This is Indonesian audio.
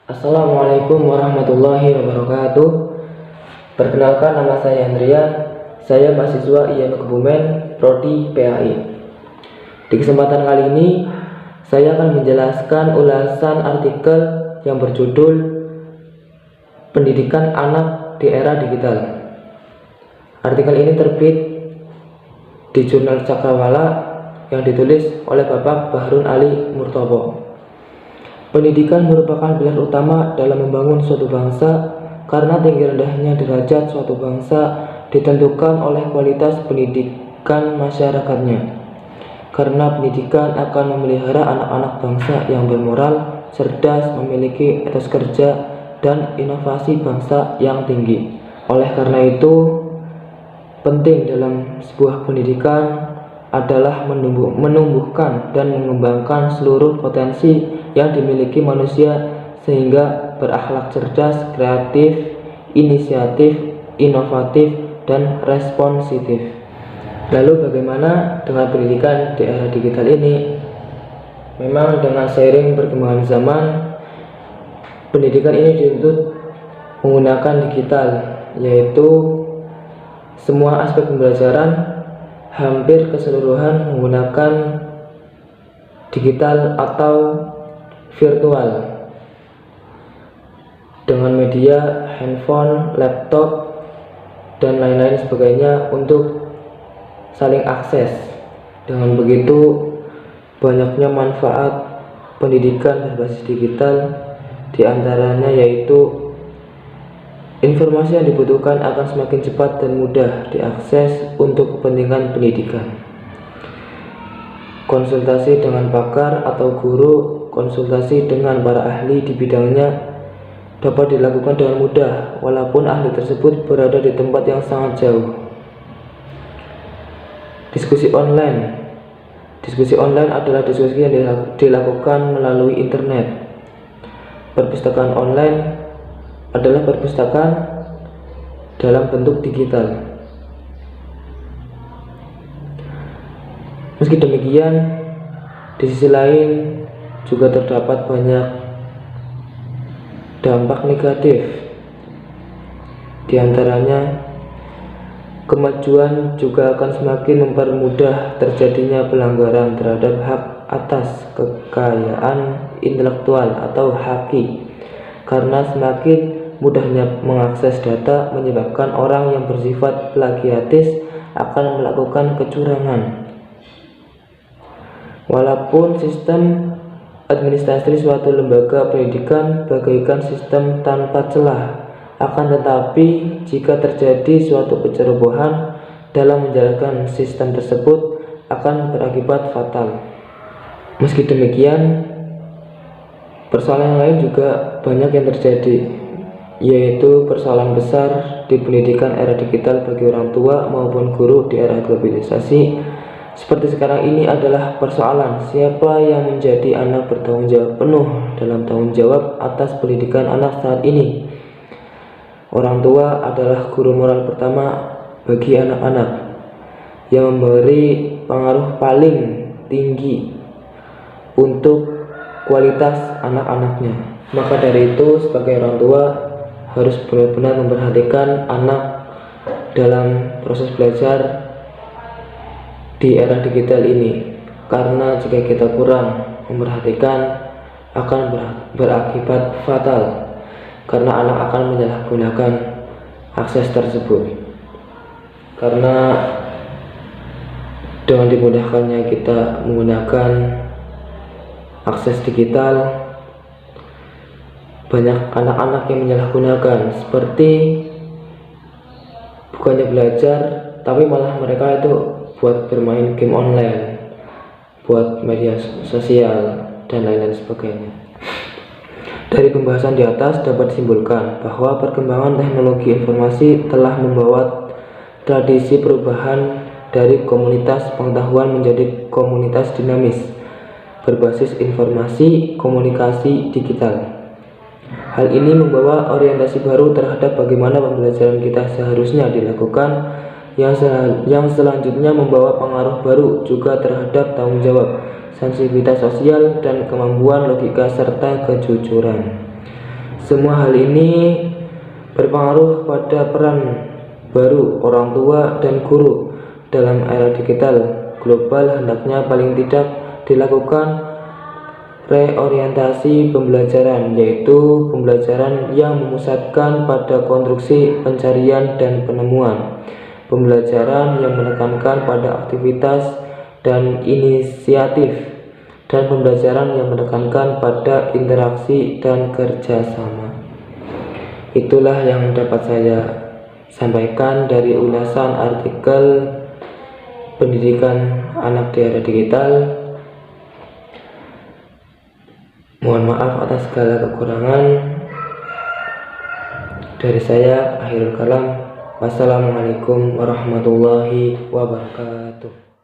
Assalamualaikum warahmatullahi wabarakatuh. Perkenalkan, nama saya Andrian. Saya mahasiswa IAIN Kebumen, Prodi PAI. Di kesempatan kali ini, saya akan menjelaskan ulasan artikel yang berjudul Pendidikan Anak di Era Digital. Artikel ini terbit di Jurnal Cakrawala yang ditulis oleh Bapak Bahrun Ali Murtopo. Pendidikan merupakan pilar utama dalam membangun suatu bangsa karena tinggi rendahnya derajat suatu bangsa ditentukan oleh kualitas pendidikan masyarakatnya. Karena pendidikan akan memelihara anak-anak bangsa yang bermoral, cerdas, memiliki etos kerja, dan inovasi bangsa yang tinggi. Oleh karena itu, penting dalam sebuah pendidikan adalah menumbuhkan dan mengembangkan seluruh potensi yang dimiliki manusia sehingga berakhlak cerdas, kreatif, inisiatif, inovatif, dan responsif. Lalu bagaimana dengan pendidikan di era digital ini? Memang dengan seiring perkembangan zaman, pendidikan ini dituntut menggunakan digital, yaitu semua aspek pembelajaran hampir keseluruhan menggunakan digital atau virtual dengan media handphone, laptop, dan lain-lain sebagainya untuk saling akses. Dengan begitu, banyaknya manfaat pendidikan berbasis digital, diantaranya yaitu informasi yang dibutuhkan akan semakin cepat dan mudah diakses untuk kepentingan pendidikan. Konsultasi dengan pakar atau guru, konsultasi dengan para ahli di bidangnya dapat dilakukan dengan mudah walaupun ahli tersebut berada di tempat yang sangat jauh. Diskusi online. Diskusi online adalah diskusi yang dilakukan melalui internet. Perpustakaan online adalah perpustakaan dalam bentuk digital. Meski demikian, di sisi lain juga terdapat banyak dampak negatif. Di antaranya, kemajuan juga akan semakin mempermudah terjadinya pelanggaran terhadap hak atas kekayaan intelektual atau haki, karena semakin mudahnya mengakses data menyebabkan orang yang bersifat plagiatis akan melakukan kecurangan. Walaupun sistem administrasi suatu lembaga pendidikan bagaikan sistem tanpa celah, akan tetapi jika terjadi suatu kecerobohan dalam menjalankan sistem tersebut akan berakibat fatal. Meski demikian, persoalan lain juga banyak yang terjadi, yaitu persoalan besar di pendidikan era digital bagi orang tua maupun guru di era globalisasi seperti sekarang ini adalah persoalan siapa yang menjadi anak bertanggung jawab penuh dalam tanggung jawab atas pendidikan anak saat ini. Orang tua adalah guru moral pertama bagi anak-anak yang memberi pengaruh paling tinggi untuk kualitas anak-anaknya. Maka dari itu, sebagai orang tua harus benar-benar memperhatikan anak dalam proses belajar di era digital ini, karena jika kita kurang memperhatikan akan berakibat fatal, karena anak akan menyalahgunakan akses tersebut. Karena dengan dimudahkannya kita menggunakan akses digital, banyak anak-anak yang menyalahgunakan, seperti bukannya belajar tapi malah mereka itu buat bermain game online, buat media sosial, dan lain-lain sebagainya. Dari pembahasan di atas dapat disimpulkan bahwa perkembangan teknologi informasi telah membawa tradisi perubahan dari komunitas pengetahuan menjadi komunitas dinamis berbasis informasi komunikasi digital. Hal ini membawa orientasi baru terhadap bagaimana pembelajaran kita seharusnya dilakukan, yang selanjutnya membawa pengaruh baru juga terhadap tanggung jawab, sensitivitas sosial, dan kemampuan logika serta kejujuran. Semua hal ini berpengaruh pada peran baru orang tua dan guru dalam era digital global. Hendaknya paling tidak dilakukan reorientasi pembelajaran, yaitu pembelajaran yang memusatkan pada konstruksi, pencarian, dan penemuan, pembelajaran yang menekankan pada aktivitas dan inisiatif, dan pembelajaran yang menekankan pada interaksi dan kerjasama. Itulah yang dapat saya sampaikan dari ulasan artikel pendidikan anak di era digital. Mohon maaf atas segala kekurangan dari saya. Akhirul kalam. Wassalamualaikum warahmatullahi wabarakatuh.